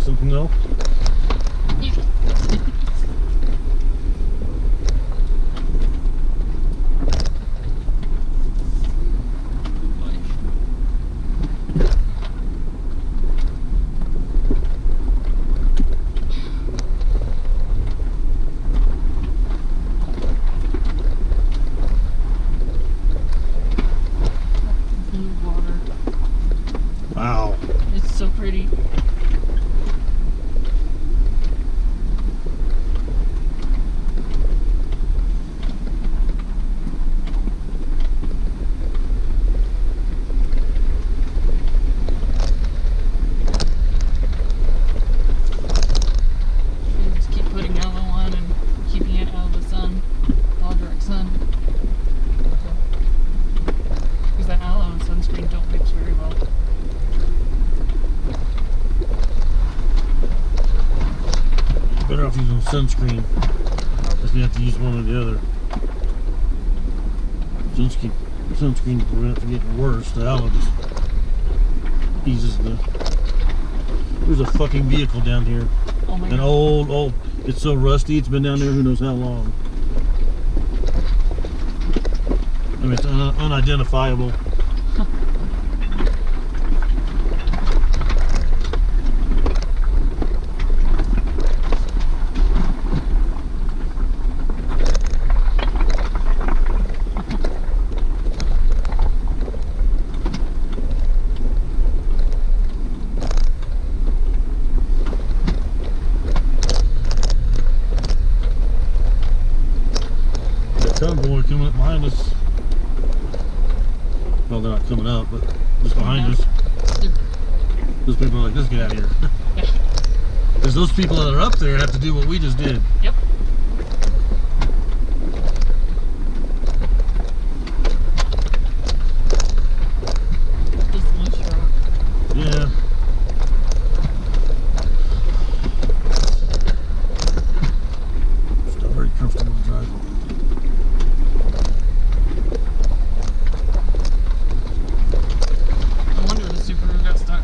something though. Wow. It's so pretty. Just keep putting yellow on and keeping it out of the sun, all direct sun. Because that aloe and sunscreen don't mix very well. Better off using sunscreen. Because you have to use one or the other. Sunscreen to prevent it from getting worse. The aloe just eases the. There's a fucking vehicle down here. Oh my An God. old. It's so rusty. It's been down there who knows how long. I mean, it's unidentifiable. Convoy coming up behind us. Well, they're not coming up, but just behind us. Those people are like, let's get out of here. Because those people that are up there have to do what we just did. Yep. Yeah. It's not very comfortable to drive on. No wonder the Subaru got stuck.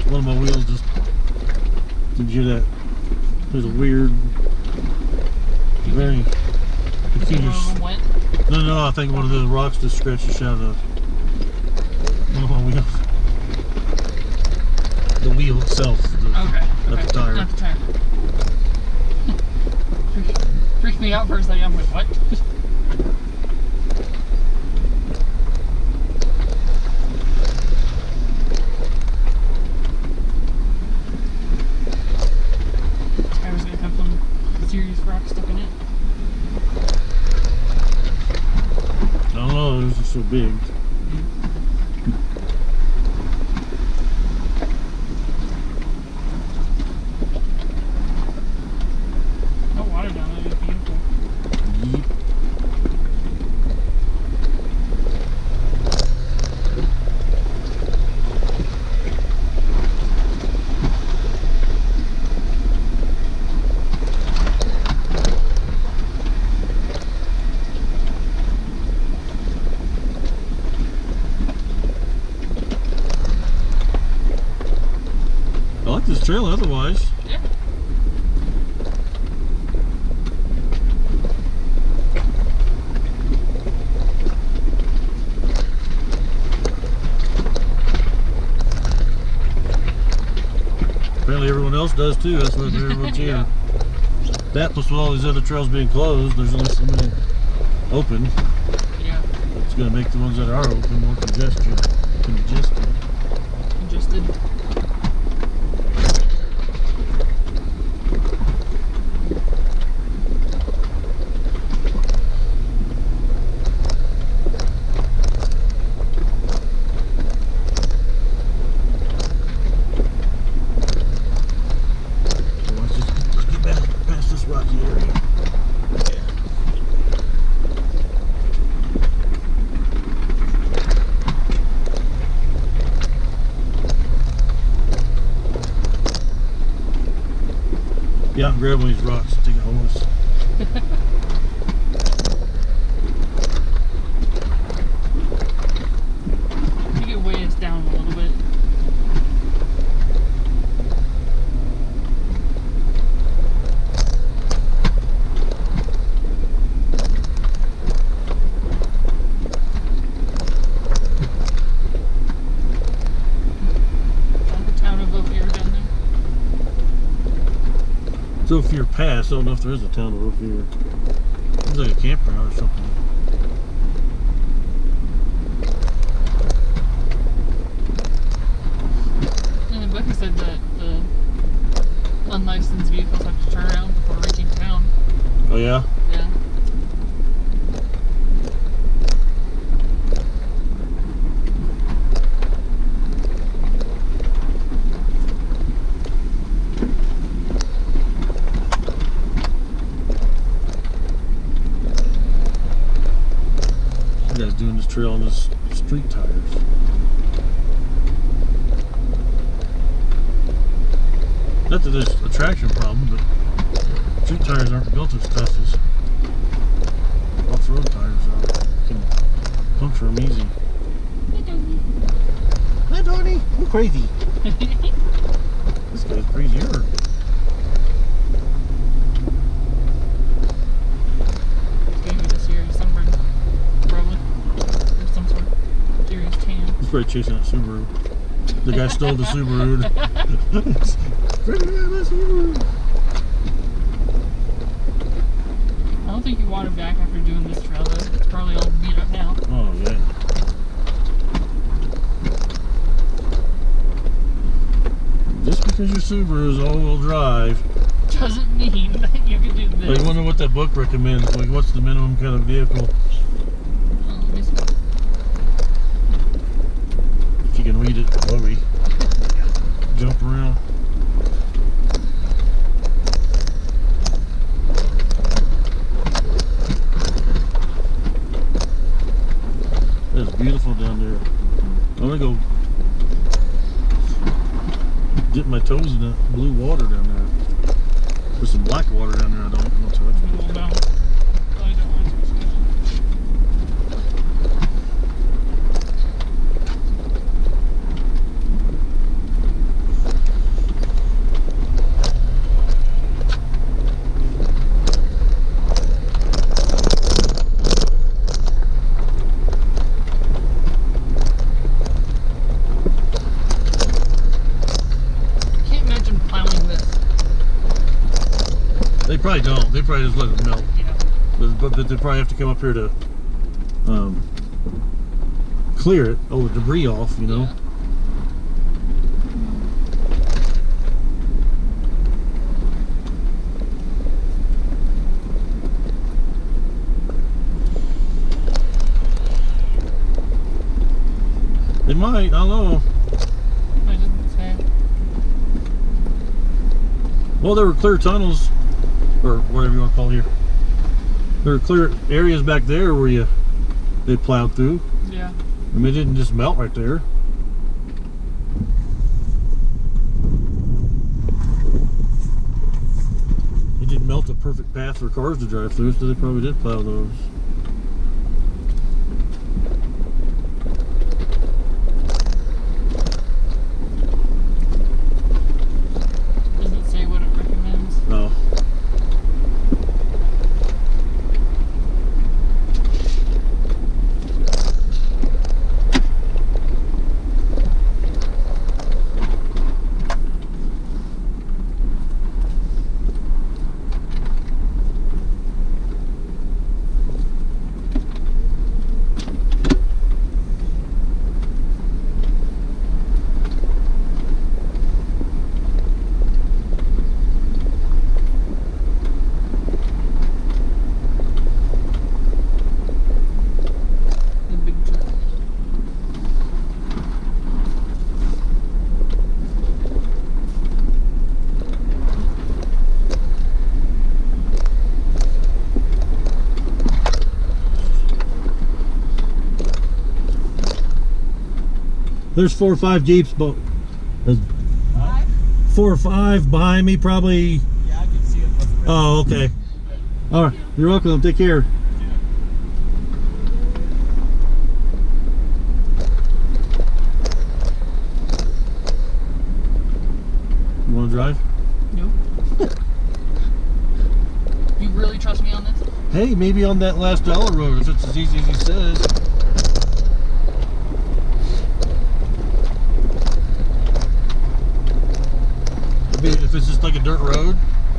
One of my wheels just. Did you hear that? There's a weird. Very. Wet? No, I think one of the rocks just scratched the shit out of one of my wheels. The wheel itself. Okay. Not the tire. Not the tire. Freaked me out for a second. I'm like, what? Tire's gonna have some serious rock stuck in it. I don't know, it was just so big. No water down there, it's beautiful. Yeep. I like this trail otherwise. Yeah. apparently everyone else does too. That's what everyone's here. That plus with all these other trails being closed, there's only so many open. Yeah. It's going to make the ones that are open more congested. Congested. Rocky area. Yeah, I'm grabbing these rocks and taking holes. You can weigh us down a little bit. Ophir Pass. I don't know if there is a town of Ophir. It's like a campground or something. And Becky said that the unlicensed vehicles have to turn around before reaching town. Oh yeah? Yeah. Doing this trail on his street tires. Not that there's a traction problem, but street tires aren't built as tough as off-road tires are. You can puncture them easy. Hi, Donnie. I'm crazy. This guy's crazier. Probably chasing that Subaru. The guy stole the Subaru. I don't think you want it back after doing this trail though. It's probably all beat up now. Oh yeah. Just because your Subaru is all-wheel drive doesn't mean that you can do this. I wonder what that book recommends. Like, what's the minimum kind of vehicle? You can read it while we jump around. It's beautiful down there. I'm gonna go dip my toes in that blue water down there. There's some black water down there I don't want to touch. They probably don't. They probably just let it melt. Yeah. But they probably have to come up here to clear it, all the debris off, you know. Yeah. They might, I don't know. I didn't say. Well, there were clear tunnels, or whatever you want to call it here. There were clear areas back there where they plowed through. Yeah. I mean, it didn't just melt right there. It didn't melt a perfect path for cars to drive through, so they probably did plow those. There's 4 or 5 Jeeps, but there's 4 or 5 behind me, probably. Yeah, I can see it. Oh, okay. All right, you're welcome. Take care. You want to drive? Nope. You really trust me on this? Hey, maybe on that last dollar road, if it's as easy as he says. I mean, if it's just like a dirt road,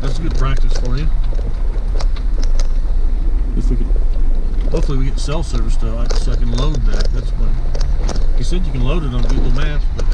that's good practice for you. If we could, hopefully we get cell service though, so I can load that. That's what he said. You can load it on Google Maps, but